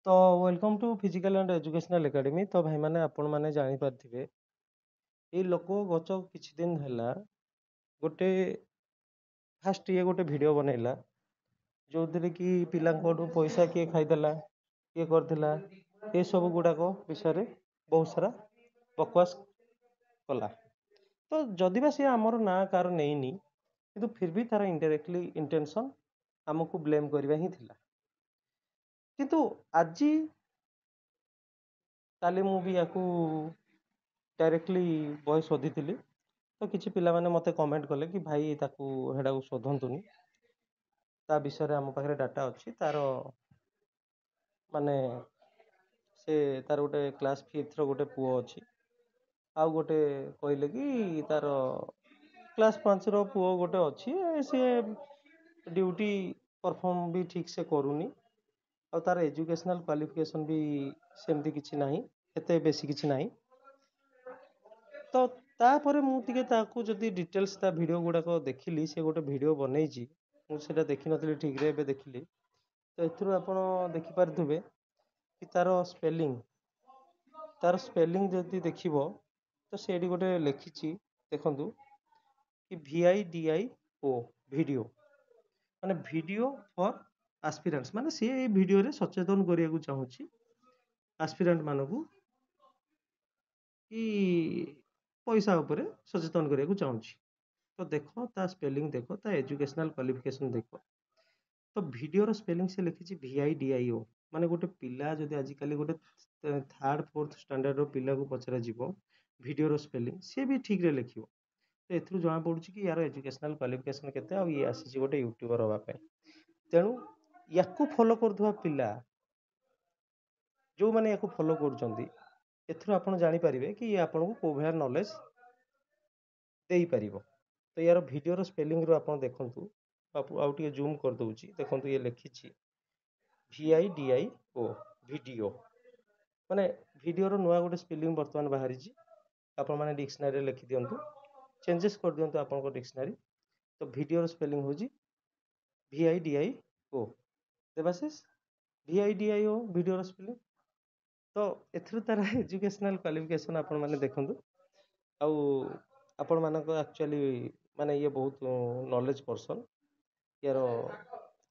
तो welcome to physical and educational academy. तो भाई मैंने आपण मैंने जानी पारथिबे ये लोक गच किछि दिन हैला गोटे फास्ट ये गोटे वीडियो बनैला जो थिरे कि पिलांकोठू पैसा किए खाइदेला किए करथिला ये सब गुड़ाक विषय बहुत सारा बकवास कला। तो जदि बा सी आमर ना कार नेइनी किंतु फिर भी तार इनडायरेक्टली इंटेंशन आमको ब्लेम करबा ही थिला। किंतु आजी काली मु भी याकू डायरेक्टली वॉइस शोधिली तो किसी पिला माने मते कमेंट कले कि भाई ताकू हेडाकू शोधंतुनी ता विषय आम पाखे डाटा अच्छी तार माने से तार गोटे क्लास 5th गोटे पुओ अच्छी आउ गोटे कहले कि तार क्लास 5 पुओ गोटे अच्छी सी ड्यूटी परफॉर्म भी ठीक से करूनी और तार एजुकेशनल क्वालिफिकेशन भी सेमती किसी नहीं एते बेसी किसी नहीं। तो तापर मुझे जदि डिटेल्स ता वीडियो गुड़ाक देखिली से गोटे वीडियो बनई मुझे देखी नी ठीक रे देखिली तो एथुरु आपण देखिपारे कि तार स्पेलिंग जदि देखिबो तो सेठी गोटे लिखी देखंतु कि VIDIO वीडियो माने वीडियो फॉर एस्पिरेंट्स माने सी ए वीडियो रे सचेतन करिया को चाहूची एस्पिरेंट मानकू कि पैसा उपरे सचेतन करिया को चाहूची। तो देखो ता स्पेलिंग देखो ता एजुकेशनल क्वालिफिकेशन देखो तो वीडियो स्पेलिंग से लिखी VIDIO माने गोटे पिला जदि आजिकल गोटे 3rd 4th स्टैंडर्ड पिला को पचरा जीवो वीडियो स्पेलिंग सी भी ठीक रे लिखिबो तो एथुरु जଣା पड़ुची कि यार एजुकेशनल क्वालिफिकेशन केते आ ये आसी गोटे यूट्यूबर होबा पे तेणु याकू फॉलो करथुवा पिला जो माने याकू फॉलो करूचंदी एथुरु आपण जानि परिबे कि ये आपन को कोभर नॉलेज देई परिबो। तो यार वीडियो स्पेलिंग रो आपण देखंतु आउ टिके जूम कर दउची देखंतु ये लिखिची VIDIO वीडियो माने वीडियो रो नुआ गोटे स्पेलिंग वर्तमान बाहरी जी आपण माने डिक्शनरी लिखि दियंतु चेंजेस कर दियंतु आपण को डिक्शनरी तो वीडियो रो स्पेलिंग होजी VIDIO देवाशिष VIDIO वीडियो रो स्पेलिंग। तो एथुरु तार एजुकेशनल क्वालिफिकेशन आपण माने देखंतु आउ आपण मानको एक्चुअली माने ये बहुत नॉलेज पर्सन यार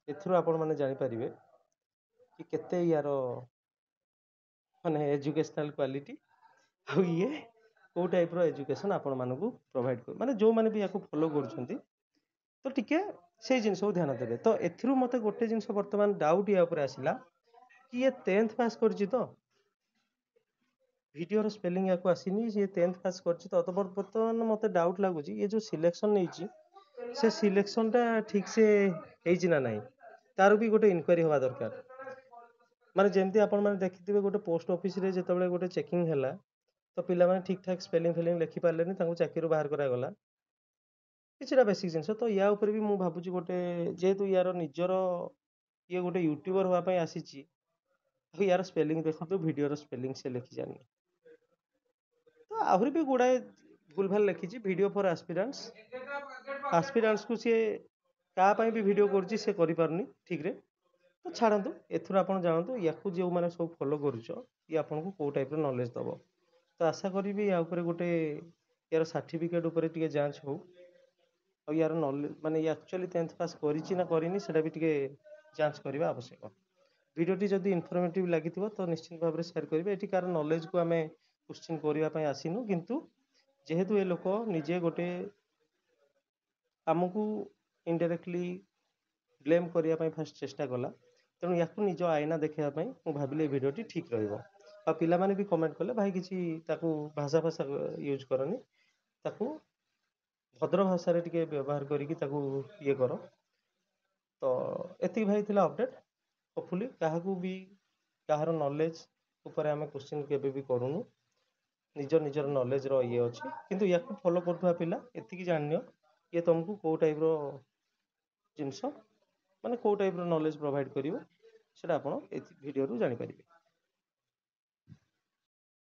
एथुरु आपण माने जानि परिबे कि केते यार माने एजुकेशनल क्वालिटी आउ ये को टाइप रो एजुकेशन आपण मानको प्रोवाइड कर माने जो माने भी याको फॉलो करछंती तो टिके से जिनस ध्यान देबे। तो एथुरु मते गोटे जिनस वर्तमान डाउट या ऊपर आसिला कि ये 10th पास करछि तो वीडियो रो स्पेलिंग याको आसीनी ये 10th पास करछि तो वर्तमान मते डाउट लागुची ये जो सिलेक्शन नैची से सिलेक्शन टा ठीक से हेइची ना नाही तार भी गोटे इनक्वारी होवा दरकार माने जेमती आपण माने देखिथिबे गोटे पोस्ट ऑफिस रे जेतेबेले गोटे चेकिंग हैला तो पिला माने ठीक ठाक स्पेलिंग फिलिंग लिखि पारलेनी तांको चाकरी बाहर करा गला किछिटा बेसिक जिनस। तो या ऊपर भी मु भाबुची गोटे जेहेतु यार निजर ये गोटे यूट्यूबर होवा पई आसीची यार स्पेलिंग देखो वीडियो रो स्पेलिंग से लिखि जानी तो आहुरी भी गुड़ाए भूल भाल लिखी वीडियो फॉर एस्पिरेंट्स को सी क्या भी वीडियो कर ठीक रे तो छाड़ू एथुर आप जानतु या जो मैंने सब फॉलो करुच ये आपको कौ टाइप नॉलेज दब। तो आशा करी या गोटे यार सर्टिफिकेट उपरे टिके जांच हो और यार नॉलेज माने एक्चुअली 10th पास करिछि ना करिनी सेटा भी टिके जांच करबा आवश्यक। वीडियोटी जदि इनफॉर्मेटिव लगी तो निश्चित भाव में शेयर करेंगे एटी कार नॉलेज को आम क्वेश्चन करने आसीनु किंतु जेहेतु ये लोक निजे गोटे आमको इनडायरेक्टली ब्लेम करने फास्ट चेष्टा कला तेणु या निज आईना देखापी मुझे भाविली भिडियोटी ठीक रहा आ पिला माने भी कमेंट कले भाई किसी भाषा भाषा यूज करनी ताकू भद्र भाषा रे टिके व्यवहार करिकी ताकू ये कर। तो एति भाई थिला अपडेट होपफुली काहाकू भी कहार नॉलेज ऊपर आम क्वेश्चन केबे भी करूनु निजर निजर नॉलेज रो ये अच्छी किंतु या फॉलो करथुवा पिला एतिकी जानियो ये तुमको को टाइप रो जिनस माने को टाइप रो नॉलेज प्रोवाइड करिवो सेटा आपण ए वीडियो रु जानि परिबे।